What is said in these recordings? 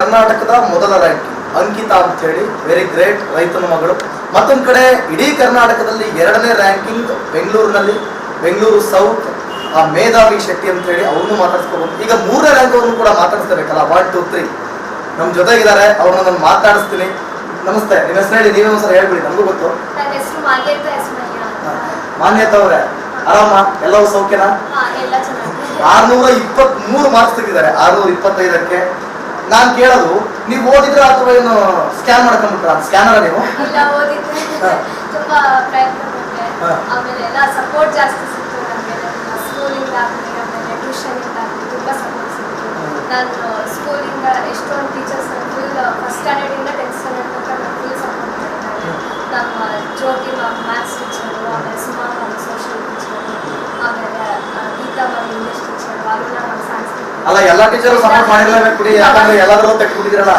ಕರ್ನಾಟಕದ ಮೊದಲ ರ್ಯಾಂಕ್ ಅಂಕಿತಾ ಅಂತ ಹೇಳಿ, ವೆರಿ ಗ್ರೇಟ್, ರೈತನ ಮಗಳು. ಮತ್ತೊಂದು ಕಡೆ ಇಡೀ ಕರ್ನಾಟಕದಲ್ಲಿ 2ನೇ ರ್ಯಾಂಕಿಂಗ್ ಬೆಂಗಳೂರು ಸೌತ್ ಮೇಧಾವಿ ಶೆಟ್ಟಿ ಅಂತ ಹೇಳಿ ಅವ್ರನ್ನು ಮಾತಾಡಿಸ್ಕೋಬಹುದು. ಈಗ 3ನೇ ರ್ಯಾಂಕ್ ಅವ್ರನ್ನು ಕೂಡ ಮಾತಾಡಿಸ್ಬೇಕಲ್ಲ. 1 2 3 ನಮ್ಮ ಜೊತೆಗಿದ್ದಾರೆ, ಅವ್ರನ್ನ ನಾನು ಮಾತಾಡಿಸ್ತೀನಿ. ನಮಸ್ತೆ, ನಿಮ್ಮ ಹೆಸರು ಹೇಳಿ, ನೀವೇ ಒಂದ್ಸಲ ಹೇಳ್ಬಿಡಿ, ನಮಗೂ ಗೊತ್ತು. ಮಾನ್ಯತಾ ಅವರೇ, ಆರಾಮ? ಎಲ್ಲವೂ ಸೌಖ್ಯನಾ? 623 ಮಾರ್ಕ್ಸ್ ತೆಗಿದ್ದಾರೆ 625ಕ್ಕೆ. ನಾನು ಕೇಳೋದು, ನೀವು ಓದಿದ್ರ ಅಥವಾ ಏನು ಸ್ಕ್ಯಾನ್ ಮಾಡ್ಕೊಂಡ್ಬಿಟ್ರ? ಸ್ಕ್ಯಾನರ ನೀವು? ತುಂಬಾ ಪ್ರಯತ್ನ ಪಟ್ಟೆ, ಆಮೇಲೆ ಎಲ್ಲ ಸಪೋರ್ಟ್ ಜಾಸ್ತಿ ಸಿಕ್ತು ನನಗೆ. ಸ್ಕೂಲಿಂದ ಆಗಲಿ, ಆಮೇಲೆ ಟ್ಯೂಷನಿಂದ ಆಗಲಿ ತುಂಬ ಸಪೋರ್ಟ್ ಸಿಕ್ತು. ನಾನು ಸ್ಕೂಲಿಂದ ಎಷ್ಟೊಂದು ಟೀಚರ್ಸ್ ಫುಲ್ ಫಸ್ಟ್ ಸ್ಟ್ಯಾಂಡರ್ಡಿಂದ 10th ಸ್ಟ್ಯಾಂಡರ್ಡ್ ತನಕ ನಾನು ಫುಲ್ ಸಪೋರ್ಟ್ ಮಾಡಿದ್ದಾರೆ. ನಮ್ಮ ಜ್ಯೋತಿ ಮ್ಯಾಮ್ ಮ್ಯಾಥ್ಸ್ ಟೀಚರು, ಆಮೇಲೆ ಸುಮಾ ಮ್ಯಾಮ್ ಸೋಷಿಯಲ್ ಟೀಚರು, ಆಮೇಲೆ Geeta ma'am English teacher, Aruna ma'am science teacher. ಅಲ್ಲ, ಎಲ್ಲ ಟೀಚರು ಸಪೋರ್ಟ್ ಮಾಡಿರಲೇಬೇಕು ಬಿಡಿ, ಯಾಕಂದ್ರೆ ಎಲ್ಲರೂ ತೆಗೆದುಬಿಟ್ಟಿದ್ರಲ್ಲ.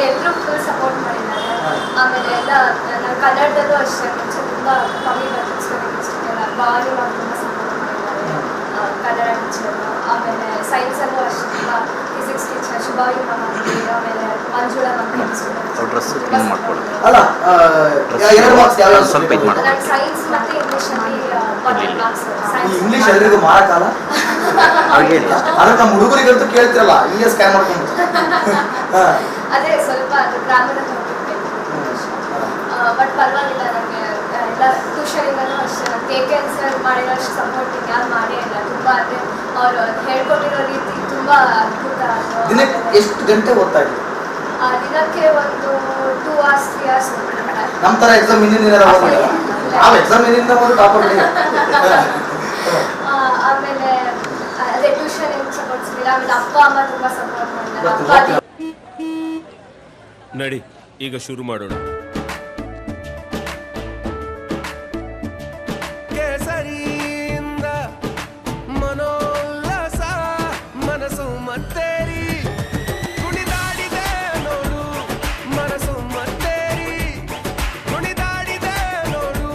ಎಲ್ಲರೂ ಫುಲ್ ಸಪೋರ್ಟ್ ಮಾಡಿದ್ದಾರೆ. ಆಮೇಲೆ ಎಲ್ಲ ನಾನು ಕನ್ನಡದಲ್ಲೂ ಅಷ್ಟೇ ಮುಂಚೆ ತುಂಬ ಕಮ್ಮಿ ಬರ್ತಿಲ್ಲ, ಭಾವನೆ ಮ್ಯಾಮ್ ತುಂಬ ಸಪೋರ್ಟ್ ಮಾಡಿದ್ದಾರೆ, ಕನ್ನಡ ಟೀಚರು. ಆಮೇಲೆ ಸೈನ್ಸಲ್ಲೂ ಅಷ್ಟೇ ತುಂಬ ಫಿಸಿಕ್ಸ್ ಟೀಚರ್ ಶುಭಾವಿ ಮ್ಯಾಮ್ ಆಗಲಿ, ಆಮೇಲೆ ಮಂಜುಳಾ ಮ್ಯಾಮ್ ಅಲ್ಲ, 2 ಮಾರ್ಕ್ಸ್ ಯಾವ ಸ್ವಲ್ಪ ನಾನು ಸೈನ್ಸ್ ಮತ್ತು ಇಂಗ್ಲೀಷಲ್ಲಿ 40 ಮಾರ್ಕ್ಸ್. ಇಂಗ್ಲೀಷ್ ಎಲ್ರಿಗೂ ಮಾಡಕ್ಕಲ್ಲ, ಅದು ನಮ್ಮ ಹುಡುಗರಿಗಂತೂ ಕೇಳ್ತಿರಲ್ಲ, ಹಿಂಗೆ ಸ್ಕ್ಯಾನ್ ಮಾಡ್ಕೊಂಡು. ಅದೇ ಸ್ವಲ್ಪ ಅದು ಗ್ರಾಮದ ಬಟ್ ಪರವಾಗಿಲ್ಲ. ನನಗೆ ಎಲ್ಲ ಟ್ಯೂಷನಿಂದನೂ ಅಷ್ಟೇ ನಾನು KK ಸರ್ ಮಾಡಿರೋಷ್ಟು ಸಪೋರ್ಟಿಂಗ್ ಯಾರು ಮಾಡೇ ಇಲ್ಲ. ತುಂಬ ಅಂದರೆ ಅವರು ಹೇಳ್ಕೊಟ್ಟಿರೋ ರೀತಿ ತುಂಬ ಅದ್ಭುತ. ದಿನಕ್ಕೆ ಎಷ್ಟು ಗಂಟೆ ಓದ್ತಾ ಇದ್ದೀವಿ? ದಿನಕ್ಕೆ ಒಂದು 2 hours 3 hours ಓದ್ತಾರೆ. ನಮ್ಮ ಥರ ಎಕ್ಸಾಮ್ ಹಿಂದಿನ ನಾವು ಎಕ್ಸಾಮ್ ಹಿಂದಿನ ಒಂದು ಟಾಪರ್. ಆಮೇಲೆ ಅದೇ ಟ್ಯೂಷನ್ ಏನು ಸಪೋರ್ಟ್ ಸಿಗಲಿಲ್ಲ. ಆಮೇಲೆ ಅಪ್ಪ ಅಮ್ಮ ತುಂಬ ಸಪೋರ್ಟ್ ಮಾಡಿದ್ದಾರೆ. ನಡಿ, ಈಗ ಶುರು ಮಾಡೋಣ. ಕೇಸರಿಯಿಂದ ಮನೋಲ್ಲಾಸ ಮನಸ್ಸು ಮತ್ತೇರಿ ಕುಣಿದಾಡಿದೆ ನೋಡು, ಮನಸ್ಸು ಮತ್ತೇರಿ ಕುಣಿದಾಡಿದೆ ನೋಡು.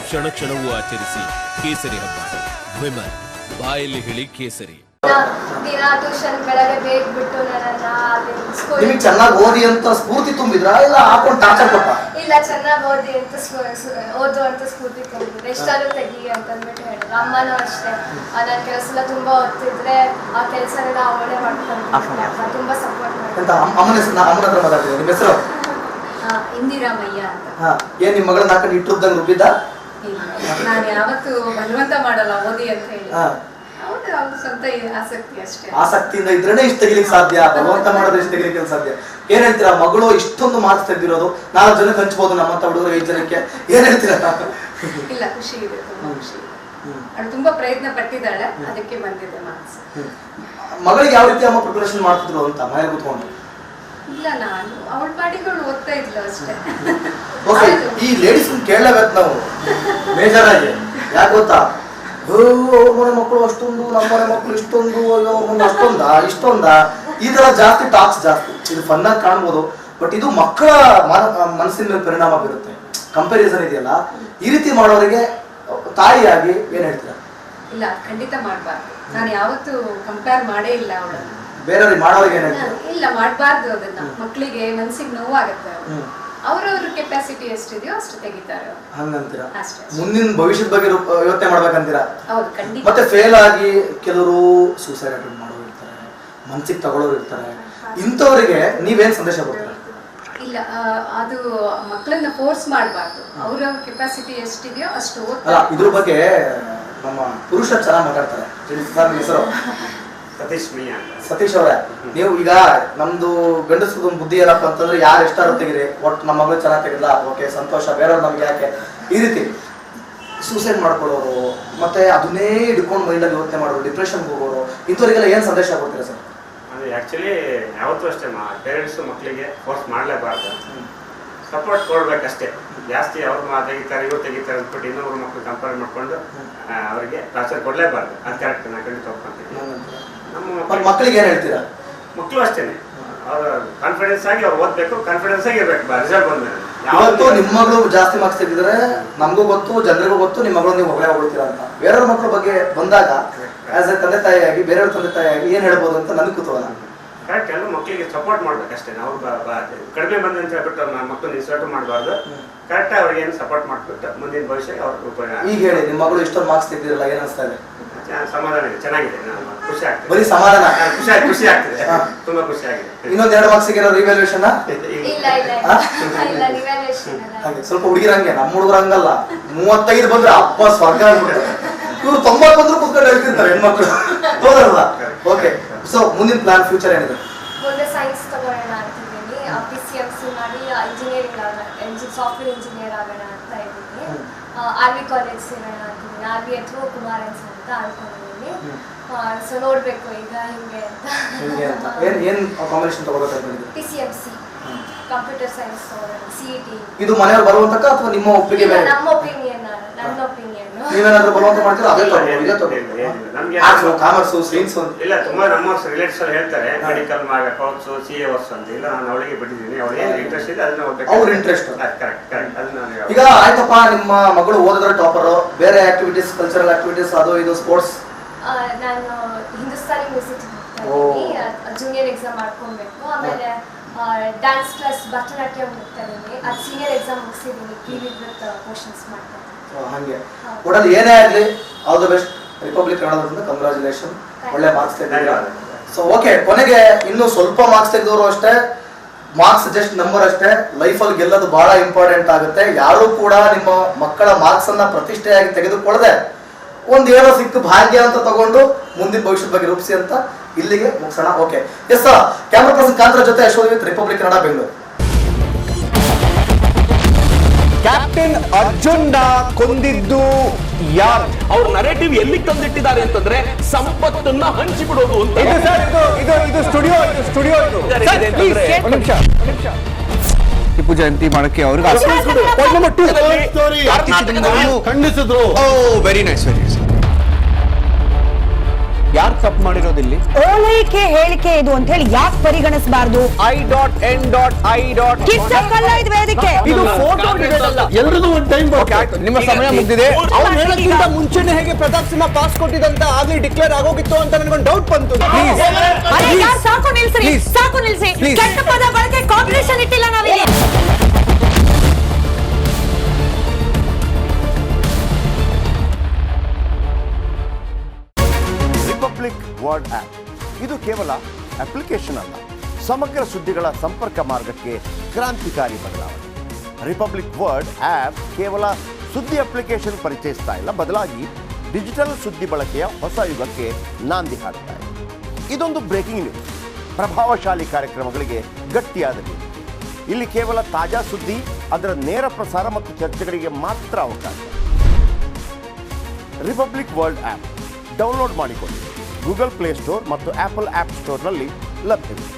ಕ್ಷಣ ಕ್ಷಣವೂ ಆಚರಿಸಿ ಕೇಸರಿ ಹಬ್ಬ. ವಿಮಲ್, ಬಾಯಲ್ಲಿ ಹೇಳಿ ಕೇಸರಿ. ದಿನ ಟ್ಯೂಷನ್ ಬೆಳಗ್ಗೆ ಬೇಗ ಬಿಟ್ಟು ನಿಮಗೆ ಚೆನ್ನಾಗಿ ಓದಿ ಅಂತ ಸ್ಫೂರ್ತಿ ತುಂಬಿದ್ರಾ ಇಲ್ಲ ಹಾಕೊಂಡು ಟಾರ್ಚರ್ ಕೊಟ್ಟ? ಇಲ್ಲ, ಚೆನ್ನಾಗಿ ಓದಿ ಅಂತ ಓದು ಅಂತ ಸ್ಫೂರ್ತಿ ತುಂಬಿದ್ರು. ಎಷ್ಟಾದ್ರೂ ತೆಗಿ ಅಂತಂದ್ಬಿಟ್ಟು ಹೇಳಿದ್ರು. ಅಮ್ಮನೂ ಅಷ್ಟೇ, ನನ್ನ ಕೆಲಸ ಎಲ್ಲ ತುಂಬಾ ಓದ್ತಿದ್ರೆ ಆ ಕೆಲಸನೆಲ್ಲ ಅವಳೇ ಮಾಡ್ಕೊಂಡು ತುಂಬಾ ಸಪೋರ್ಟ್ ಮಾಡಿದ್ರು. ಅಮ್ಮನ ಹತ್ರ ಮಾತಾಡ್ತೀವಿ. ನಿಮ್ಮ ಹೆಸರು? ಇಂದಿರಾಮಯ್ಯ ಅಂತ. ಏನ್ ನಿಮ್ಮ ಮಗಳನ್ನ ಹಾಕೊಂಡು ಇಟ್ಟುದ್ದಂಗೆ ರುಬ್ಬಿದ್ದ? ನಾನು ಯಾವತ್ತು ಬಲವಂತ ಮಾಡಲ್ಲ ಓದಿ ಅಂತ ಹೇಳಿ. ಅವ್ರು ಸ್ವಂತ ಆಸಕ್ತಿ ಅಷ್ಟೇ. ಆಸಕ್ತಿಯಿಂದ ಇದ್ರೇನೆ ಇಷ್ಟು ತೆಗಿಲಿಕ್ಕೆ ಸಾಧ್ಯ, ಬಲವಂತ ಮಾಡಿದ್ರೆ ಇಷ್ಟು ತೆಗಿಲಿಕ್ಕೆ ಸಾಧ್ಯ. ಏನ್ ಹೇಳ್ತೀರಾ? ಮಗಳು ಇಷ್ಟೊಂದು ಮಾರ್ಕ್ಸ್ ತೆಗೆದಿರೋದು 4 ಜನಕ್ಕೆ ಹಂಚ್ಬೋದು, ನಮ್ಮಂತ ಹುಡುಗರು 5 ಜನಕ್ಕೆ. ಏನ್ ಹೇಳ್ತೀರಾ? ಇಲ್ಲ, ಖುಷಿ ಇದೆ, ತುಂಬಾ ಖುಷಿ. ಅವಳು ತುಂಬಾ ಪ್ರಯತ್ನ ಪಟ್ಟಿದ್ದಾಳೆ, ಅದಕ್ಕೆ ಬಂದಿದೆ ಮಾರ್ಕ್ಸ್. ಮಗಳಿಗೆ ಯಾವ ರೀತಿ ಅಮ್ಮ ಪ್ರಿಪರೇಷನ್ ಮಾಡ್ತಿದ್ರು ಅಂತ ಮನೇಲಿ ಕೂತ್ಕೊಂಡು? ಇಲ್ಲ, ನಾನು ಅವಳ ಪಾಡಿಗಳು ಓದ್ತಾ ಇದ್ಲು ಅಷ್ಟೇ. ಈ ಲೇಡೀಸ್ ಕೇಳಲೇಬೇಕು ನಾವು ಮೇಜರ್ ಆಗಿ. ಯಾಕೆ ಗೊತ್ತಾ? ಮನೆ ಮಕ್ಕಳು ಅಷ್ಟೊಂದು, ನಮ್ಮ ಮನೆ ಮಕ್ಕಳು ಇಷ್ಟೊಂದು, ಇಷ್ಟೊಂದ ಈ ತರ ಜಾಸ್ತಿ ಟಾಕ್ಸ್ ಜಾಸ್ತಿ. ಇದು ಫನ್ ಆಗಿ ಕಾಣ್ಬೋದು, ಬಟ್ ಇದು ಮಕ್ಕಳ ಮನಸ್ಸಿನ ಮೇಲೆ ಪರಿಣಾಮ ಬೀರುತ್ತೆ. ಕಂಪ್ಯಾರಿಸನ್ ಇದೆಯಲ್ಲ, ಈ ರೀತಿ ಮಾಡೋರಿಗೆ ತಾಯಿಯಾಗಿ ಏನ್ ಹೇಳ್ತೀರಾ? ಇಲ್ಲ, ಖಂಡಿತ ಮಾಡಬಾರ್ದು. ನಾನು ಯಾವತ್ತೂ ಕಂಪೇರ್ ಮಾಡೇ ಇಲ್ಲ ಅವಳನ್ನು ಬೇರೆಯವ್ರಿಗೆ. ಮಾಡೋರಿಗೆ ಏನ್ ಹೇಳ್ತೀರಾ? ಇಲ್ಲ, ಮಾಡಬಾರ್ದು. ಅದನ್ನ ಮಕ್ಕಳಿಗೆ ಮನಸ್ಸಿಗೆ ನೋವಾಗುತ್ತೆ. ಅವ್ರವ್ರ ಕೆಪಾಸಿಟಿ ಎಷ್ಟಿದೆಯೋ ಅಷ್ಟು ತೆಗಿತಾರೆ. ಹಂಗಂತೀರಾ? ಮುಂದಿನ ಭವಿಷ್ಯದ ಬಗ್ಗೆ ಯೋಚನೆ ಮಾಡ್ಬೇಕಂತೀರಾ? ಹೌದು, ಖಂಡಿತ. ಮತ್ತೆ ಫೇಲ್ ಆಗಿ ಕೆಲವರು ಸೂಸೈಡ್ ಅಟೆಂಪ್ಟ್ ಮಾಡೋರು ಇರ್ತಾರೆ, ಮನ್ಸಿಗೆ ತಗೊಳ್ಳೋರು ಇರ್ತಾರೆ. ಇಂಥವರಿಗೆ ನೀವೇನ್ ಸಂದೇಶ ಕೊಡ್ತೀರಾ? ಇಲ್ಲ, ಅದು ಮಕ್ಕಳನ್ನ ಫೋರ್ಸ್ ಮಾಡಬಾರ್ದು. ಅವ್ರವ್ರ ಕೆಪಾಸಿಟಿ ಎಷ್ಟಿದೆಯೋ ಅಷ್ಟು ಅಲ್ಲ, ಇದ್ರ ಬಗ್ಗೆ ನಮ್ಮ ಪುರುಷರು ಚೆನ್ನಾಗಿ ಮಾತಾಡ್ತಾರೆ. ಹೆಸರು ಸತೀಶ್ ಅವರೇ, ನೀವು ಈಗ ನಮ್ದು ಗಂಡಸ್ರದ್ದು ಒಂದು ಬುದ್ಧಿ ಏನಪ್ಪ ಅಂತಂದ್ರೆ, ಯಾರು ಎಷ್ಟಾರು ತೆಗಿರಿ, ಒಟ್ಟು ನಮ್ಮ ಮಗಳು ಚೆನ್ನಾಗಿ ತೆಗಿಲ್ಲ, ಓಕೆ ಸಂತೋಷ, ಬೇರೆಯವ್ರು ನಮ್ಗೆ ಯಾಕೆ ಈ ರೀತಿ ಸೂಸೈಡ್ ಮಾಡ್ಕೊಳ್ಳೋರು, ಮತ್ತೆ ಅದನ್ನೇ ಹಿಡ್ಕೊಂಡು ಮೈಂಡಲ್ಲಿ ಯೋಚನೆ ಮಾಡೋರು, ಡಿಪ್ರೆಷನ್ಗೆ ಹೋಗೋರು, ಇಂಥವ್ರಿಗೆಲ್ಲ ಏನು ಸಂದೇಶ ಕೊಡ್ತೀರಾ ಸರ್? ಅದು ಆ್ಯಕ್ಚುಲಿ ಯಾವತ್ತೂ ಅಷ್ಟೇ, ಪೇರೆಂಟ್ಸು ಮಕ್ಕಳಿಗೆ ಫೋರ್ಸ್ ಮಾಡಲೇಬಾರ್ದು, ಸಪೋರ್ಟ್ ಕೊಡ್ಬೇಕಷ್ಟೇ. ಜಾಸ್ತಿ ಅವ್ರು ತೆಗಿತಾರೆ, ಇವ್ರು ತೆಗಿತಾರೆ ಅಂದ್ಬಿಟ್ಟು ಇನ್ನೊಬ್ರು ಮಕ್ಕಳು ಕಂಪೇರ್ ಮಾಡ್ಕೊಂಡು ಅವರಿಗೆ ಟಾರ್ಚರ್ ಕೊಡಲೇಬಾರ್ದು. ಅದು ಕರೆಕ್ಟ್, ನಾನು ಖಂಡಿತ ಒಪ್ಕೊಂತೀನಿ. ನಮ್ಮ ಮಕ್ಕಳಿಗೆ ಏನು ಹೇಳ್ತೀರಾ? ಮಕ್ಕಳು ಅಷ್ಟೇ, ಅವ್ರು ಕಾನ್ಫಿಡೆನ್ಸ್ ಆಗಿ ಅವ್ರು ಓದಬೇಕು, ಕಾನ್ಫಿಡೆನ್ಸ್ ಆಗಿ ಇರಬೇಕು ರಿಸಲ್ಟ್ ಬಂದ್ಮೇಲೆ. ಇವತ್ತು ನಿಮ್ಮ ಮಗಳು ಜಾಸ್ತಿ ಮಾರ್ಕ್ಸ್ ತೆಗೆದಿದ್ರೆ ನಮಗೂ ಗೊತ್ತು, ಜನರಿಗೂ ಗೊತ್ತು ನಿಮ್ಮ ಮಗಳು ನೀವು ಹೊಗಳೇ ಹೊಗಳ್ತೀರಾ ಅಂತ. ಬೇರೆಯವ್ರ ಮಕ್ಕಳ ಬಗ್ಗೆ ಬಂದಾಗ ಆಸ್ ಎ ತಂದೆ ತಾಯಿಯಾಗಿ ಬೇರೆಯವ್ರ ತಂದೆ ತಾಯಿಯಾಗಿ ಏನ್ ಹೇಳ್ಬೋದು ಅಂತ ನನಗೆ ಕುತೂಹಲ. ಕರೆಕ್ಟ್, ಎಲ್ಲ ಮಕ್ಕಳಿಗೆ ಸಪೋರ್ಟ್ ಮಾಡ್ಬೇಕಷ್ಟೇ. ನಾವು ಕಡಿಮೆ ಬಂದ ಅಂತ ಹೇಳ್ಬಿಟ್ಟು ಮಕ್ಕಳು ಇನ್ಸಲ್ಟ್ ಮಾಡಬಾರ್ದು. ಕರೆಕ್ಟ್ ಅವ್ರಿಗೆ ಏನು ಸಪೋರ್ಟ್ ಮಾಡ್ಬಿಟ್ಟು ಮುಂದಿನ ಭವಿಷ್ಯ ಅವ್ರಿಗೆ ಉಪಯೋಗ. ಈಗ ಹೇಳಿ, ನಿಮ್ಮ ಮಗಳು ಇಷ್ಟೊಂದು ಮಾರ್ಕ್ಸ್ ತೆಗೆದಿರಲ್ಲ, ಏನ್ ಅನಿಸ್ತಾ ಇದೆ? ಸಮಾಧಾನ ಇದೆ, ಚೆನ್ನಾಗಿದೆ, ಖುಷಿ ಆಗ್ತದೆ. ಬರೀ ಸಮಾಧಾನ? ಖುಷಿ ಆಗ್ತದೆ, ತುಂಬಾ ಖುಷಿ ಆಗಿದೆ. ಇನ್ನೊಂದ್ 2 ಮಾರ್ಕ್ಸ್ ಗೆ ರಿವ್ಯಾಲ್ಯೂಯೇಷನ್ ಹಾಗೆ ಸ್ವಲ್ಪ ಹುಡುಗಿರಂಗೆ, ನಮ್ಮ ಹುಡುಗರ ಹಂಗಲ್ಲ. 35 ಬಂದ್ರೆ ಅಪ್ಪ ಸ್ವರ್ಗ ಆಗ್ಬಿಡ್ತಾರೆ. ಇವ್ರು 90 ಬಂದ್ರು ಕುತ್ಕೊಂಡು ಹೇಳ್ತಿರ್ತಾರೆ ಹೆಣ್ಮಕ್ಳು, ಹೌದಲ್ವಾ? ಓಕೆ, ಸೊ ಮುಂದಿನ ಪ್ಲಾನ್, ಫ್ಯೂಚರ್ ಏನಿದೆ? ಮುಂದೆ ಸೈನ್ಸ್ ತಗೊಳ್ಳೋಣ ಅಂತಿದ್ದೀನಿ, PCMC ಮಾಡಿ ಇಂಜಿನಿಯರಿಂಗ್ ಆಗೋಣ, ಸಾಫ್ಟ್ವೇರ್ ಇಂಜಿನಿಯರ್ ಆಗೋಣ ಅಂತ ಇದ್ದೀನಿ. RV ಕಾಲೇಜ್ ಸೇರೋಣ ಅಂತಿದ್ದೀನಿ, RV ಅಥವಾ ಕುಮಾರನ್ಸ್ ಅಂತ ಅನ್ಕೊಂಡಿದ್ದೀನಿ. ಸೊ ನೋಡ್ಬೇಕು ಈಗ ಹಿಂಗೆ ಅಂತ. ಏನ್ ಕಾಂಬಿನೇಷನ್ ತಗೋಬೇಕು? PCMC ಕಂಪ್ಯೂಟರ್ ಸೈನ್ಸ್ ತಗೊಳ್ಳೋಣ, CET. ಇದು ಮನೆಯವ್ರು ಬರುವಂತಕ್ಕ ಅಥವಾ ನಿಮ್ಮ ಒಪ್ಪಿಗೆ? ನಮ್ಮ ಒಪಿನಿಯನ್, ನನ್ನ ಒಪಿನಿಯನ್. ನೀವೇನಾದ್ರೂ ಬರುವಂತ ಮಾಡ್ತೀರಾ? ಅದೇ ತಗೋ, ಕಾಮರ್ಸ್, ಸೈನ್ಸ್ ಇಲ್ಲ. ತುಂಬಾ ನಮ್ಮ ರಿಲೇಟಿವ್ಸ್ ಹೇಳ್ತಾರೆ ಮೆಡಿಕಲ್ ಕೋರ್ಸ್, CA ಕೋರ್ಸ್ ಅಂತ. ಇಲ್ಲ, ನಾನು ಅವಳಿಗೆ ಬಿಟ್ಟಿದ್ದೀನಿ, ಅವಳಿಗೆ ಇಂಟ್ರೆಸ್ಟ್ ಇದೆ, ಅದನ್ನ ಹೋಗ್ಬೇಕು. ಅವ್ರ ಇಂಟ್ರೆಸ್ಟ್ ಈಗ ಆಯ್ತಪ್ಪ. ನಿಮ್ಮ ಮಗಳು ಓದಿದ್ರೆ ಟಾಪರ್, ಬೇರೆ ಆಕ್ಟಿವಿಟೀಸ್, ಕಲ್ಚರಲ್ ಆಕ್ಟಿವಿಟೀಸ್, ಅದು ಇದು ಸ್ಪೋರ್ಟ್ಸ್? ನಾನು ಹಿಂದೂಸ್ತಾನಿ ಮ್ಯೂಸಿಕ್ ಹೋಗ್ತಾ ಜೂನಿಯರ್ ಎಕ್ಸಾಮ್ ಮಾಡ್ಕೊಬೇಕು. ಆಮೇಲೆ ಡ್ಯಾನ್ಸ್ ಕ್ಲಾಸ್ ಭರತನಾಟ್ಯ ಹೋಗ್ತಾ ಇದ್ದೀನಿ, ಅದು ಸೀನಿಯರ್ ಎಕ್ಸಾಮ್ ಮುಗಿಸಿದ್ದೀನಿ, ವಿತ್ ಕ್ವಶನ್ಸ್ ಮಾಡ್ತಾ ಇದ್ದೀನಿ. ಹಂಗೆ ಒಟ್ಟಲ್ಲಿ ಏನೇ ಆಗಲಿ, ಆಲ್ ದ ಬೆಸ್ಟ್. ರಿಪಬ್ಲಿಕ್ ಕನ್ನಡದಿಂದ ಕಂಗ್ರಾಚುಲೇಷನ್, ಒಳ್ಳೆ ಮಾರ್ಕ್ಸ್ ತೆಗೆದಿದ್ದೀರಾ. ಸೊ ಓಕೆ, ಕೊನೆಗೆ ಇನ್ನು ಸ್ವಲ್ಪ ಮಾರ್ಕ್ಸ್ ತೆಗೆದವರು ಅಷ್ಟೇ, ಮಾರ್ಕ್ಸ್ ಜಸ್ಟ್ ನಂಬರ್ ಅಷ್ಟೇ. ಲೈಫಲ್ಲಿ ಗೆಲ್ಲೋದು ಬಹಳ ಇಂಪಾರ್ಟೆಂಟ್ ಆಗುತ್ತೆ. ಯಾರು ಕೂಡ ನಿಮ್ಮ ಮಕ್ಕಳ ಮಾರ್ಕ್ಸ್ ಅನ್ನ ಪ್ರತಿಷ್ಠೆಯಾಗಿ ತೆಗೆದುಕೊಳ್ಳದೆ ಒಂದೇನೋ ಸಿಕ್ಕು ಭಾಗ್ಯ ಅಂತ ತಗೊಂಡು ಮುಂದಿನ ಭವಿಷ್ಯದ ಬಗ್ಗೆ ರೂಪಿಸಿ ಅಂತ ಇಲ್ಲಿಗೆ ಮುಗಿಸೋಣ. Okay, yes sir. Camera person Kantara ಜೊತೆ Yashodhi with republic Kannada, Bengaluru. Captain Arjun ಕೊಂದಿದ್ದು ಯಾರು? ಅವ್ರ ನರೇಟಿವ್ ಎಲ್ಲಿ ತಂದಿಟ್ಟಿದ್ದಾರೆ ಅಂತಂದ್ರೆ ಸಂಪತ್ತನ್ನ ಹಂಚಿಬಿಡೋದು ಅಂತ. ಇದು ಸ್ಟುಡಿಯೋ ಟಿಪ್ಪು ಜಯಂತಿ ಮಾಡಕ್ಕೆ ಅವ್ರಿಗೆ ಖಂಡಿಸಿದ್ರು. Very nice, very nice. ಯಾರು ತಪ್ಪು ಮಾಡಿರೋದಿಲ್ಲಿ? ಓಲೈಕೆ ಹೇಳಿಕೆ ಇದು ಅಂತ ಹೇಳಿ ಯಾಕೆ ಪರಿಗಣಿಸಬಾರ್ದು? I.N.I. ವೇದಿಕೆ ಇದು ಫೋಟೋ ಎಲ್ರದ್ದು ಒಂದು ಟೈಮ್. ನಿಮ್ಮ ಸಮಯ ಮುಗಿದಿದೆ. ಅವ್ರು ಹೇಳೋಕ್ಕಿಂತ ಮುಂಚೆನೆ ಹೇಗೆ ಪ್ರತಾಪ್ ಸಿಂಹ ಪಾಸ್ ಕೊಟ್ಟಿದಂತ ಆಗ್ಲಿ ಡಿಕ್ಲೇರ್ ಆಗೋಗಿತ್ತು ಅಂತ ನನಗೊಂದು ಡೌಟ್ ಬಂತು. ಸಾಕು ನಿಲ್ಸ್ರಿ, ಸಾಕು ನಿಲ್ಸಿ. ಕೆಟ್ಟ ಪದ ಬಳಕೆ ಕಾಂಪಿಟೇಷನ್ ಇಟ್ಟಿಲ್ಲ ನಾವಿಲ್ಲಿ. ರಿಪಬ್ಲಿಕ್ ವರ್ಡ್ ಆಪ್ ಇದು ಕೇವಲ ಅಪ್ಲಿಕೇಶನ್ ಅಲ್ಲ, ಸಮಗ್ರ ಸುದ್ದಿಗಳ ಸಂಪರ್ಕ ಮಾರ್ಗಕ್ಕೆ ಕ್ರಾಂತಿಕಾರಿ ಬದಲಾವಣೆ. ರಿಪಬ್ಲಿಕ್ ವರ್ಡ್ ಆಪ್ ಕೇವಲ ಸುದ್ದಿ ಅಪ್ಲಿಕೇಶನ್ ಪರಿಚಯಿಸ್ತಾ ಇಲ್ಲ, ಬದಲಾಗಿ ಡಿಜಿಟಲ್ ಸುದ್ದಿ ಬಳಕೆಯ ಹೊಸ ಯುಗಕ್ಕೆ ನಾಂದಿ ಹಾಡ್ತಾ ಇದೆ. ಇದೊಂದು ಬ್ರೇಕಿಂಗ್ ನ್ಯೂಸ್, ಪ್ರಭಾವಶಾಲಿ ಕಾರ್ಯಕ್ರಮಗಳಿಗೆ ಗಟ್ಟಿಯಾದ ನ್ಯೂಸ್. ಇಲ್ಲಿ ಕೇವಲ ತಾಜಾ ಸುದ್ದಿ, ಅದರ ನೇರ ಪ್ರಸಾರ ಮತ್ತು ಚರ್ಚೆಗಳಿಗೆ ಮಾತ್ರ ಅವಕಾಶ. ರಿಪಬ್ಲಿಕ್ ವರ್ಲ್ಡ್ ಆ್ಯಪ್ ಡೌನ್ಲೋಡ್ ಮಾಡಿಕೊಳ್ಳಿ. ಗೂಗಲ್ ಪ್ಲೇಸ್ಟೋರ್ ಮತ್ತು ಆಪಲ್ ಆ್ಯಪ್ ಸ್ಟೋರ್ನಲ್ಲಿ ಲಭ್ಯವಿದೆ.